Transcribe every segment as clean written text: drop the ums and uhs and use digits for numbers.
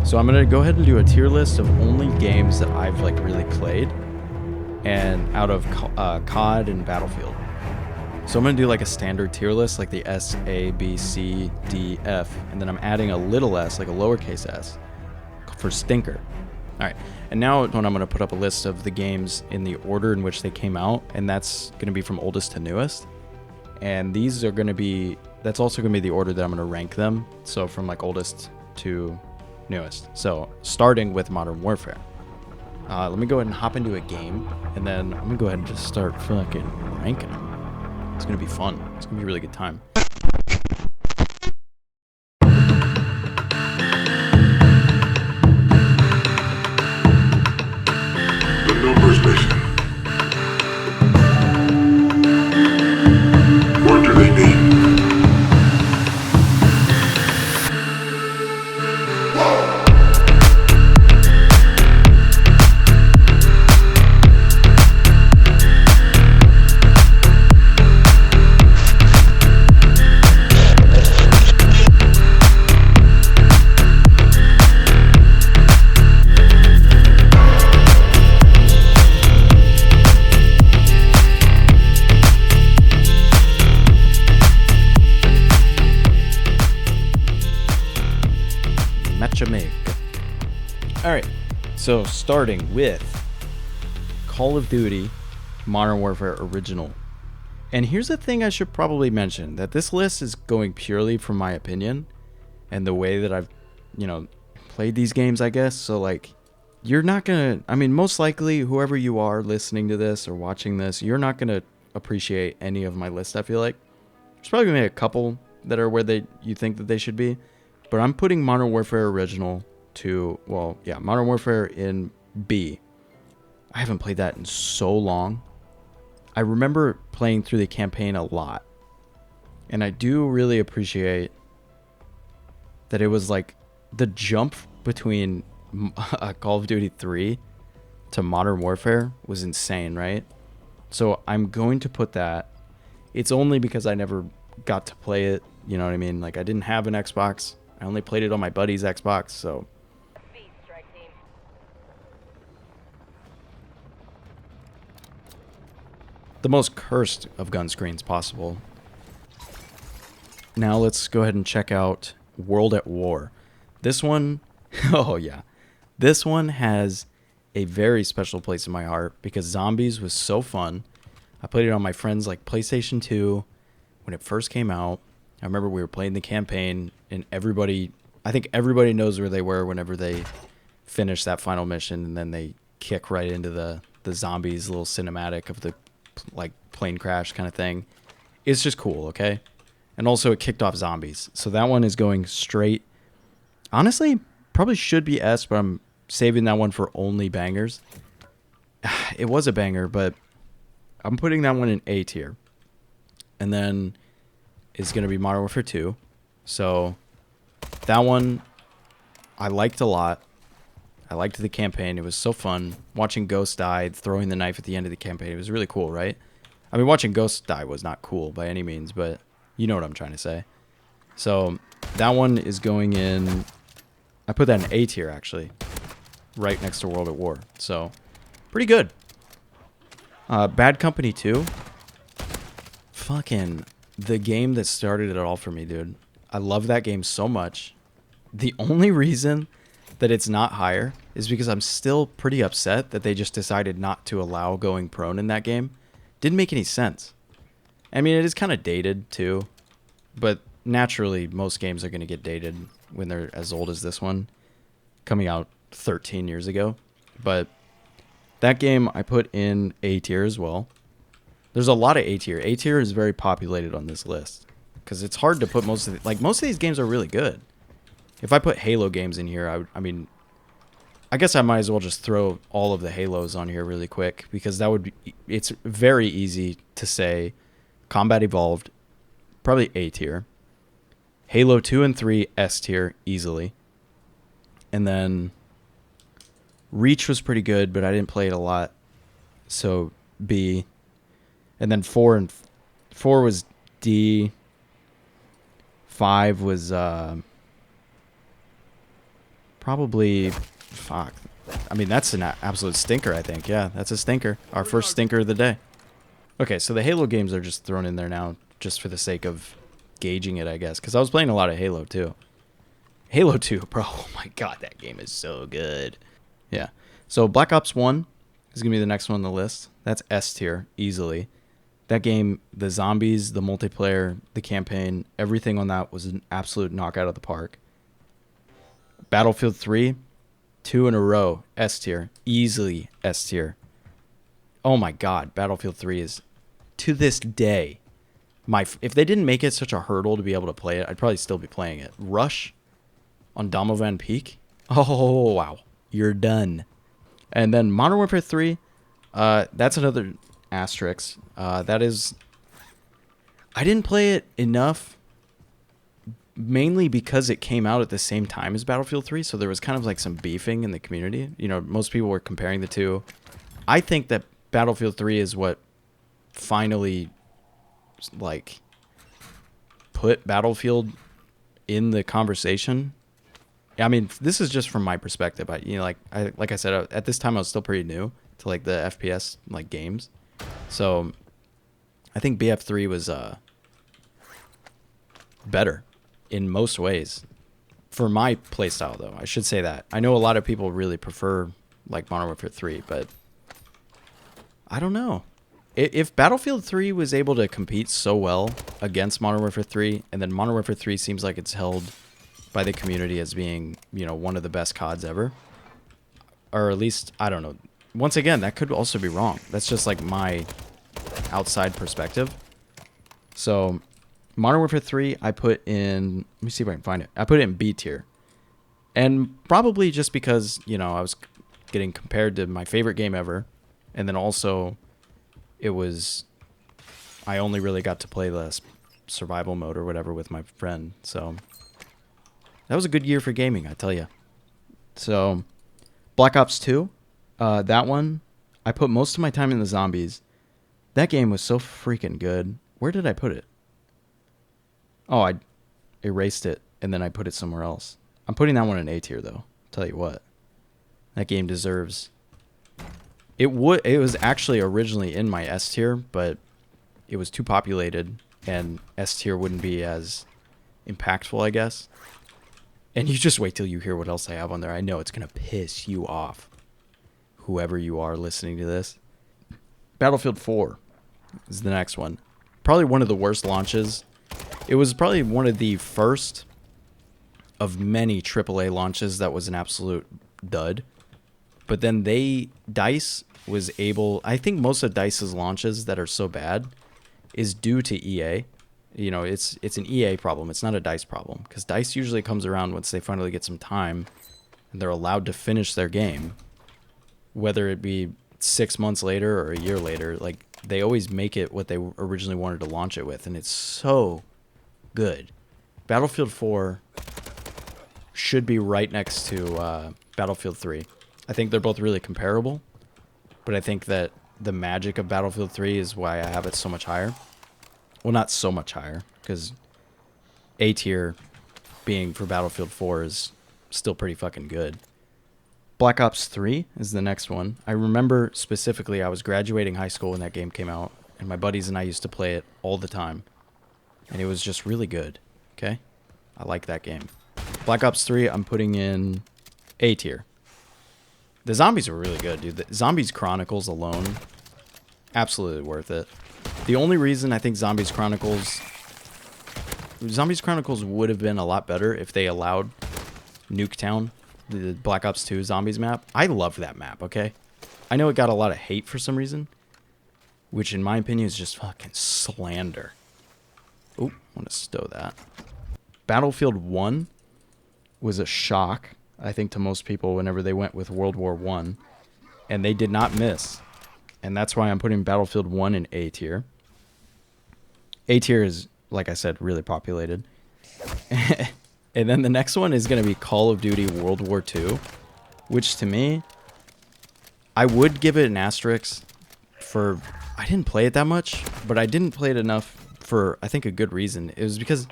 So I'm gonna go ahead and do a tier list of only games that I've like really played, and out of COD and Battlefield. So I'm gonna do like a standard tier list, like the S, A, B, C, D, F, and then I'm adding a little s, like a lowercase s, for stinker. All right, and now when I'm gonna put up a list of the games in the order in which they came out, and that's gonna be from oldest to newest. And these are gonna be, that's also gonna be the order that I'm gonna rank them. So from like oldest to newest. So starting with Modern Warfare. Let me go ahead and hop into a game, and then I'm gonna go ahead and just start fucking ranking them. It's gonna be fun. It's gonna be a really good time. The numbers mission. What do they mean? Alright, so starting with Call of Duty Modern Warfare Original. And here's the thing I should probably mention, that this list is going purely from my opinion and the way that I've, played these games, I guess. So like, you're not gonna, most likely whoever you are listening to this or watching this, you're not gonna appreciate any of my list, I feel like. There's probably gonna be a couple that are where you think that they should be, but I'm putting Modern Warfare Original to, Modern Warfare in B. I haven't played that in so long. I remember playing through the campaign a lot, and I do really appreciate that it was like the jump between Call of Duty 3 to Modern Warfare was insane, right? So I'm going to put that. It's only because I never got to play it, you know what I mean? Like, I didn't have an Xbox. I only played it on my buddy's Xbox, so the most cursed of gun screens possible. Now let's go ahead and check out World at War. This one, oh yeah, this one has a very special place in my heart because Zombies was so fun. I played it on my friend's like PlayStation 2 when it first came out. I remember we were playing the campaign, and I think everybody knows where they were whenever they finish that final mission, and then they kick right into the zombies little cinematic of the like plane crash kind of thing. It's just cool, okay? And also it kicked off Zombies. So that one is going straight. Honestly, probably should be S, but I'm saving that one for only bangers. It was a banger, but I'm putting that one in A tier. And then is going to be Modern Warfare 2. So that one I liked a lot. I liked the campaign. It was so fun. Watching Ghost die, throwing the knife at the end of the campaign. It was really cool, right? I mean, watching Ghost die was not cool by any means, but you know what I'm trying to say. So that one is going in... I put that in A tier, actually. Right next to World at War. So, pretty good. Bad Company 2. Fucking the game that started it all for me, dude. I love that game so much. The only reason that it's not higher is because I'm still pretty upset that they just decided not to allow going prone in that game. Didn't make any sense. I mean, it is kind of dated too, but naturally most games are going to get dated when they're as old as this one, coming out 13 years ago. But that game I put in A tier as well. There's a lot of A tier. A tier is very populated on this list because it's hard to put most of these games are really good. If I put Halo games in here, I guess I might as well just throw all of the Halos on here really quick because it's very easy to say Combat Evolved, probably A tier. Halo 2 and 3, S tier, easily. And then Reach was pretty good, but I didn't play it a lot, so B. And then 4 was D. 5 was Probably, fuck. I mean, that's an absolute stinker, I think. Yeah, that's a stinker. Our first stinker of the day. Okay, so the Halo games are just thrown in there now just for the sake of gauging it, I guess. Because I was playing a lot of Halo, too. Halo 2, bro. Oh, my God, that game is so good. Yeah. So Black Ops 1 is going to be the next one on the list. That's S tier, easily. That game, the zombies, the multiplayer, the campaign, everything on that was an absolute knockout of the park. Battlefield 3, 2 in a row, S tier. Easily S tier. Oh my God, Battlefield 3 is, to this day, if they didn't make it such a hurdle to be able to play it, I'd probably still be playing it. Rush on Domovan Peak. Oh, wow. You're done. And then Modern Warfare 3, that's another asterisk. That is, I didn't play it enough, mainly because it came out at the same time as Battlefield 3, so there was kind of like some beefing in the community. You know, most people were comparing the two. I think that Battlefield 3 is what finally, like, put Battlefield in the conversation. I mean, this is just from my perspective. Like I said, at this time I was still pretty new to like the FPS like games, so I think BF3 was better in most ways for my playstyle, though. I should say that. I know a lot of people really prefer like Modern Warfare 3, but I don't know. If Battlefield 3 was able to compete so well against Modern Warfare 3, and then Modern Warfare 3 seems like it's held by the community as being, you know, one of the best CODs ever, or at least, I don't know. Once again, that could also be wrong. That's just like my outside perspective. So Modern Warfare 3, I put in, let me see if I can find it. I put it in B tier. And probably just because, you know, I was getting compared to my favorite game ever. And then also, it was, I only really got to play the survival mode or whatever with my friend. So that was a good year for gaming, I tell you. So Black Ops 2, that one, I put most of my time in the zombies. That game was so freaking good. Where did I put it? Oh, I erased it, and then I put it somewhere else. I'm putting that one in A tier, though. Tell you what. That game deserves... It was actually originally in my S tier, but it was too populated, and S tier wouldn't be as impactful, I guess. And you just wait till you hear what else I have on there. I know it's going to piss you off, whoever you are listening to this. Battlefield 4 is the next one. Probably one of the worst launches. It was probably one of the first of many AAA launches that was an absolute dud. But then DICE was able... I think most of DICE's launches that are so bad is due to EA. You know, it's an EA problem. It's not a DICE problem. Because DICE usually comes around once they finally get some time and they're allowed to finish their game. Whether it be 6 months later or a year later, like, they always make it what they originally wanted to launch it with. And it's so good. Battlefield 4 should be right next to Battlefield 3. I think they're both really comparable, but I think that the magic of Battlefield 3 is why I have it so much higher. Well, not so much higher, because A tier being for Battlefield 4 is still pretty fucking good. Black Ops 3 is the next one. I remember specifically I was graduating high school when that game came out, and my buddies and I used to play it all the time, and it was just really good, okay? I like that game. Black Ops 3, I'm putting in A tier. The zombies were really good, dude. The Zombies Chronicles alone, absolutely worth it. The only reason I think Zombies Chronicles would have been a lot better if they allowed Nuketown, the Black Ops 2 Zombies map. I love that map, okay? I know it got a lot of hate for some reason, which in my opinion is just fucking slander. Oh, I want to stow that. Battlefield 1 was a shock, I think, to most people whenever they went with World War I, and they did not miss. And that's why I'm putting Battlefield 1 in A tier. A tier is, like I said, really populated. And then the next one is going to be Call of Duty World War II, which to me, I would give it an asterisk for... I didn't play it that much, but I didn't play it enough for, I think, a good reason. It was because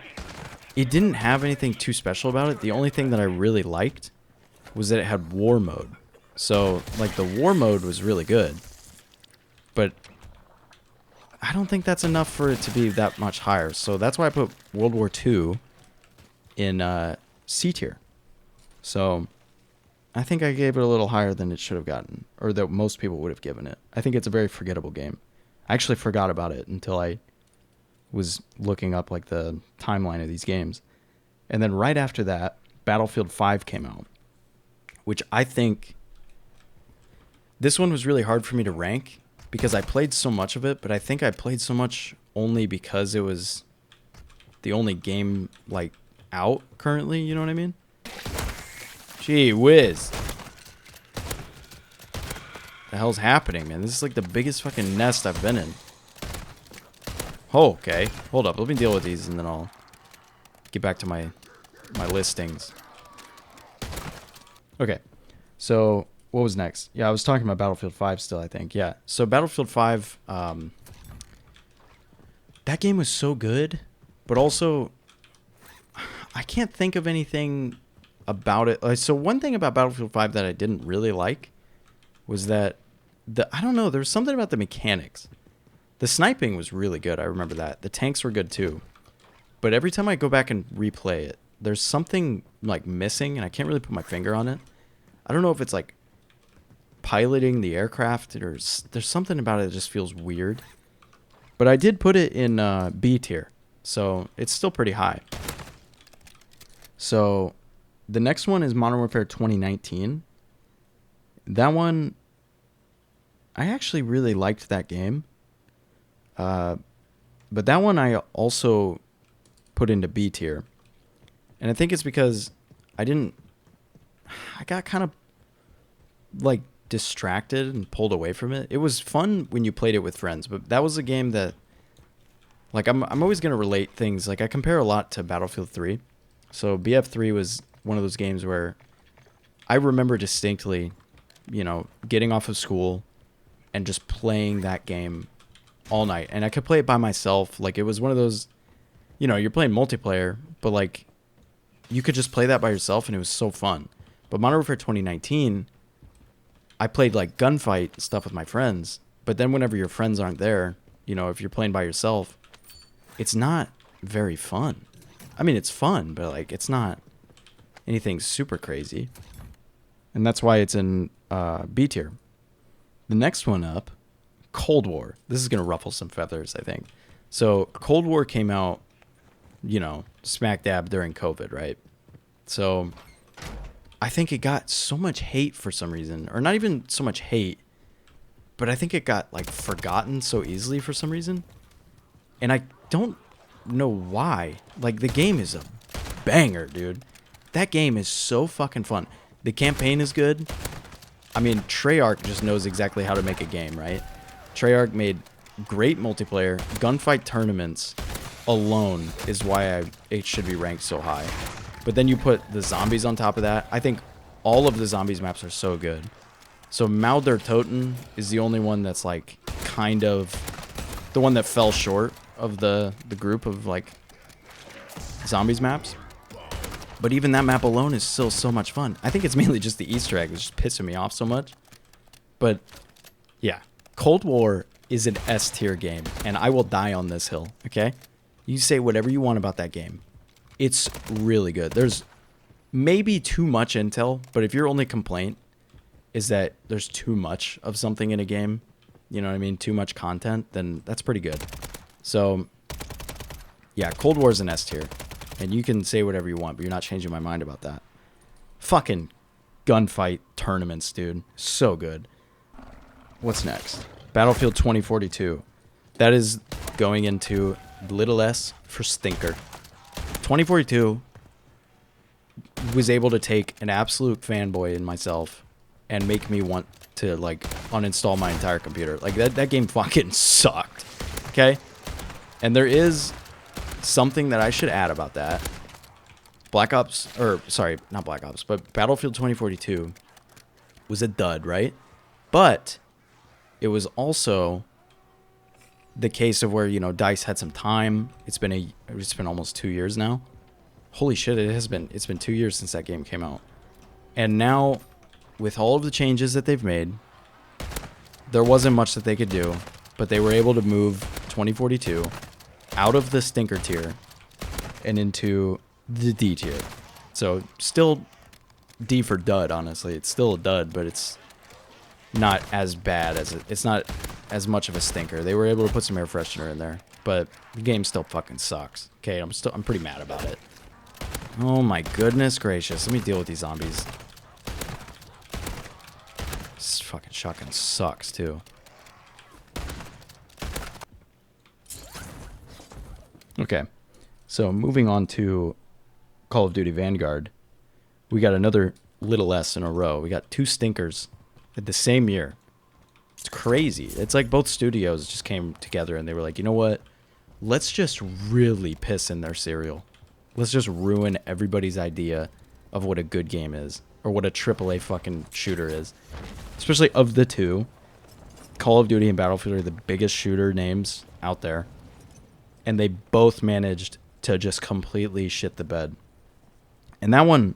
it didn't have anything too special about it. The only thing that I really liked was that it had war mode. So, like, the war mode was really good. But I don't think that's enough for it to be that much higher. So that's why I put World War II in C tier. So I think I gave it a little higher than it should have gotten, or that most people would have given it. I think it's a very forgettable game. I actually forgot about it until I was looking up like the timeline of these games. And then right after that, Battlefield 5 came out, which I think this one was really hard for me to rank because I played so much of it, but I think I played so much only because it was the only game like out currently, you know what I mean? Gee whiz. The hell's happening, man? This is like the biggest fucking nest I've been in. Oh, okay. Hold up. Let me deal with these and then I'll get back to my listings. Okay. So, what was next? Yeah, I was talking about Battlefield 5 still, I think. Yeah. So, Battlefield 5, that game was so good, but also I can't think of anything about it. So, one thing about Battlefield 5 that I didn't really like was that I don't know, there's something about the mechanics. The sniping was really good. I remember that. The tanks were good too. But every time I go back and replay it, there's something like missing, and I can't really put my finger on it. I don't know if it's like piloting the aircraft, or there's something about it that just feels weird. But I did put it in B tier, so it's still pretty high. So the next one is Modern Warfare 2019. That one, I actually really liked that game. But that one I also put into B tier. And I think it's because I got kind of like distracted and pulled away from it. It was fun when you played it with friends, but that was a game that like I'm always going to relate things. Like I compare a lot to Battlefield 3. So BF3 was one of those games where I remember distinctly, you know, getting off of school and just playing that game all night. And I could play it by myself. Like it was one of those, you know, you're playing multiplayer, but like you could just play that by yourself and it was so fun. But Modern Warfare 2019, I played like gunfight stuff with my friends. But then whenever your friends aren't there, you know, if you're playing by yourself, it's not very fun. I mean, it's fun, but like it's not anything super crazy. And that's why it's in B tier. The next one up, Cold War. This is going to ruffle some feathers, I think. So Cold War came out, you know, smack dab during COVID, right? So I think it got so much hate for some reason, or not even so much hate, but I think it got like forgotten so easily for some reason. And I don't know why. Like the game is a banger, dude. That game is so fucking fun. The campaign is good. I mean, Treyarch just knows exactly how to make a game, right? Treyarch made great multiplayer. Gunfight tournaments alone is why it should be ranked so high. But then you put the zombies on top of that. I think all of the zombies maps are so good. So Mal der Toten is the only one that's like kind of the one that fell short of the group of like zombies maps. But even that map alone is still so much fun. I think it's mainly just the Easter egg that's just pissing me off so much. But yeah, Cold War is an S tier game, and I will die on this hill, okay? You say whatever you want about that game. It's really good. There's maybe too much intel, but if your only complaint is that there's too much of something in a game, you know what I mean, too much content, then that's pretty good. So yeah, Cold War is an S tier. And you can say whatever you want, but you're not changing my mind about that. Fucking gunfight tournaments, dude. So good. What's next? Battlefield 2042. That is going into little s for stinker. 2042 was able to take an absolute fanboy in myself and make me want to, like, uninstall my entire computer. Like, that game fucking sucked. Okay? And there is something that I should add about that. Not Black Ops, but Battlefield 2042 was a dud, right? But it was also the case of where, you know, DICE had some time. It's been almost 2 years now. Holy shit, it's been 2 years since that game came out. And now, with all of the changes that they've made, there wasn't much that they could do, but they were able to move 2042 out of the stinker tier and into the D tier. So still D for dud, honestly. It's still a dud, but it's not as bad as it's not as much of a stinker. They were able to put some air freshener in there, but the game still fucking sucks. Okay, I'm pretty mad about it. Oh my goodness gracious. Let me deal with these zombies. This fucking shotgun sucks too. Okay, so moving on to Call of Duty Vanguard, we got another little S in a row. We got 2 stinkers at the same year. It's crazy. It's like both studios just came together and they were like, you know what? Let's just really piss in their cereal. Let's just ruin everybody's idea of what a good game is, or what a AAA fucking shooter is. Especially of the two, Call of Duty and Battlefield are the biggest shooter names out there. And they both managed to just completely shit the bed. And that one,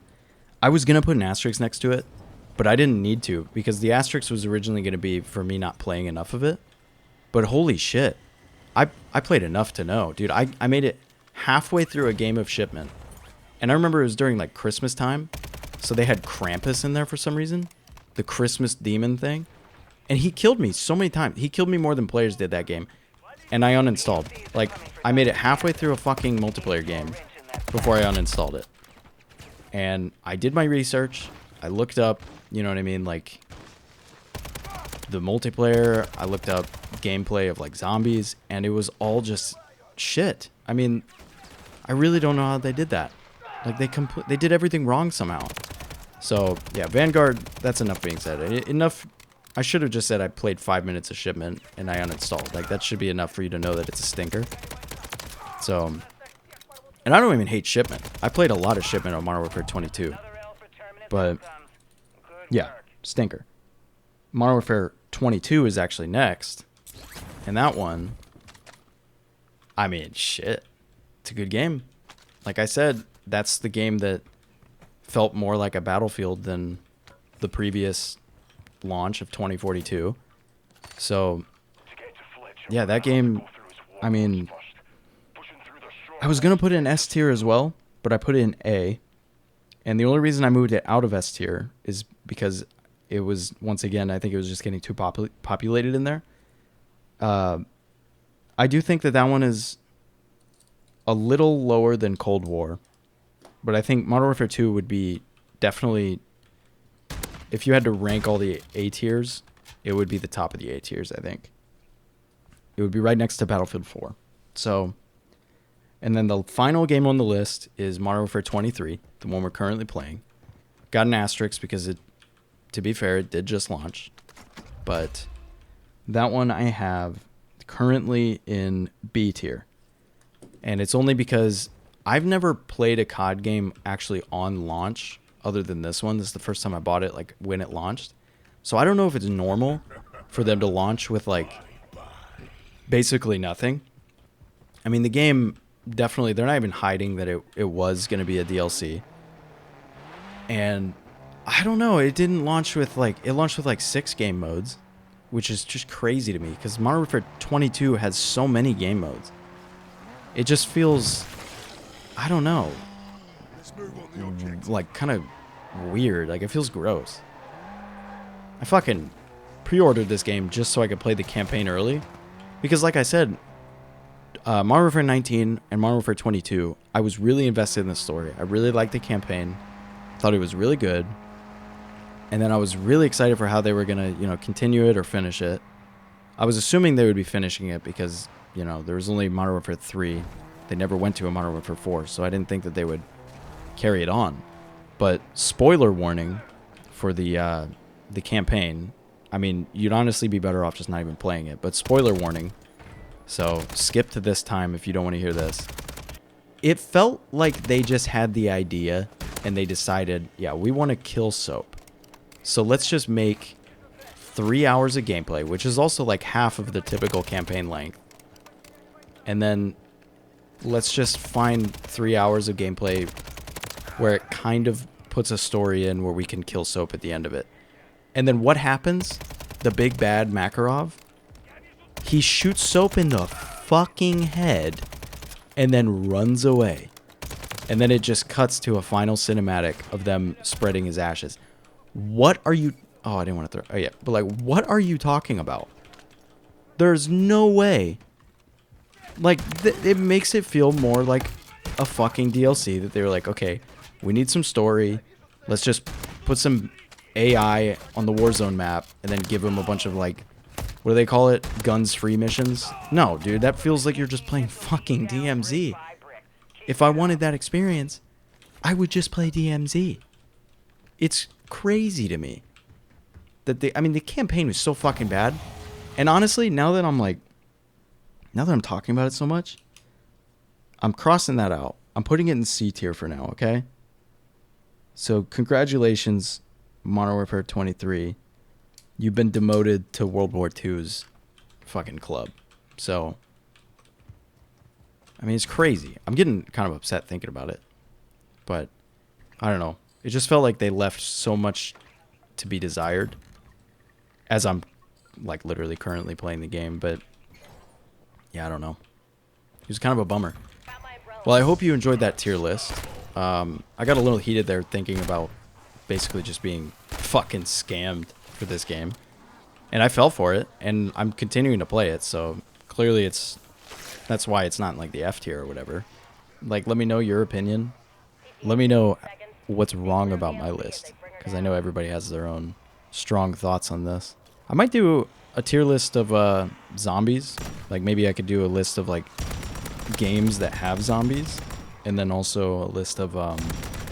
I was going to put an asterisk next to it, but I didn't need to, because the asterisk was originally going to be for me not playing enough of it. But holy shit, I played enough to know. Dude, I made it halfway through a game of shipment. And I remember it was during like Christmas time, so they had Krampus in there for some reason. The Christmas demon thing. And he killed me so many times. He killed me more than players did that game. And I uninstalled. Like, I made it halfway through a fucking multiplayer game before I uninstalled it. And I did my research. I looked up, you know what I mean, like, the multiplayer. I looked up gameplay of, like, zombies. And it was all just shit. I mean, I really don't know how they did that. Like, they did everything wrong somehow. So, yeah, Vanguard, that's enough being said. Enough... I should have just said I played 5 minutes of shipment and I uninstalled. Like, that should be enough for you to know that it's a stinker. So, and I don't even hate shipment. I played a lot of shipment on Modern Warfare 22. But, yeah, stinker. Modern Warfare 22 is actually next. And that one, I mean, shit. It's a good game. Like I said, that's the game that felt more like a Battlefield than the previous launch of 2042. So yeah, that game, I mean, I was gonna put it in S tier as well, but I put it in A, and the only reason I moved it out of S tier is because it was, once again, I think it was just getting too populated in there. I do think that that one is a little lower than Cold War, but I think Modern Warfare 2 would be definitely, if you had to rank all the A tiers, it would be the top of the A tiers, I think. It would be right next to Battlefield 4. So, and then the final game on the list is Modern Warfare 23, the one we're currently playing. Got an asterisk because it, to be fair, it did just launch. But that one I have currently in B tier. And it's only because I've never played a COD game actually on launch other than this one. This is the first time I bought it, like, when it launched. So I don't know if it's normal for them to launch with, like, basically nothing. I mean, the game, definitely, they're not even hiding that it was going to be a DLC. And I don't know, it didn't launch with, like, it launched with, like, 6 game modes, which is just crazy to me, because Modern Warfare 22 has so many game modes. It just feels, I don't know, like, kind of weird. Like, it feels gross. I fucking pre-ordered this game just so I could play the campaign early, because, like I said, Modern Warfare 19 and Modern Warfare 22, I was really invested in the story. I really liked the campaign, thought it was really good, and then I was really excited for how they were gonna, you know, continue it or finish it. I was assuming they would be finishing it because, you know, there was only Modern Warfare 3. They never went to a Modern Warfare 4, so I didn't think that they would carry it on. But spoiler warning for the campaign. I mean, you'd honestly be better off just not even playing it. But spoiler warning. So skip to this time if you don't want to hear this. It felt like they just had the idea and they decided, yeah, we want to kill Soap. So let's just make 3 hours of gameplay, which is also like half of the typical campaign length. And then let's just find 3 hours of gameplay where it kind of puts a story in where we can kill Soap at the end of it. And then what happens? The big bad Makarov, he shoots Soap in the fucking head and then runs away. And then it just cuts to a final cinematic of them spreading his ashes. What are you... Oh, I didn't want to throw... Oh, yeah. But, like, what are you talking about? There's no way. Like, it makes it feel more like a fucking DLC that they were like, okay, we need some story. Let's just put some AI on the Warzone map and then give them a bunch of, like, what do they call it? Guns free missions? No, dude, that feels like you're just playing fucking DMZ. If I wanted that experience, I would just play DMZ. It's crazy to me that I mean, the campaign was so fucking bad. And honestly, now that I'm talking about it so much, I'm crossing that out. I'm putting it in C tier for now, okay? So, congratulations, Modern Warfare 23. You've been demoted to World War II's fucking club. So, I mean, it's crazy. I'm getting kind of upset thinking about it. But, I don't know. It just felt like they left so much to be desired. As I'm, like, literally currently playing the game. But, yeah, I don't know. It was kind of a bummer. Well, I hope you enjoyed that tier list. I got a little heated there thinking about basically just being fucking scammed for this game. And I fell for it. And I'm continuing to play it. So, clearly that's why it's not like the F tier or whatever. Like, let me know your opinion. Let me know what's wrong about my list. Because I know everybody has their own strong thoughts on this. I might do a tier list of zombies. Like, maybe I could do a list of, like, games that have zombies. And then also a list of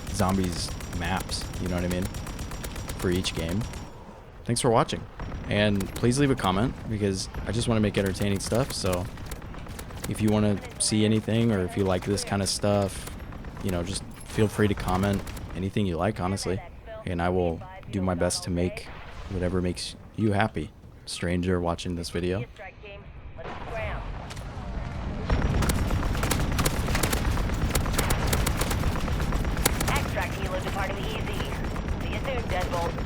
zombies maps. You know what I mean? For each game. Thanks for watching. And please leave a comment. Because I just want to make entertaining stuff. So if you want to see anything, or if you like this kind of stuff, you know, just feel free to comment anything you like, honestly. And I will do my best to make whatever makes you happy, stranger watching this video. Extract helo departing easy. See you soon, Deadbolt.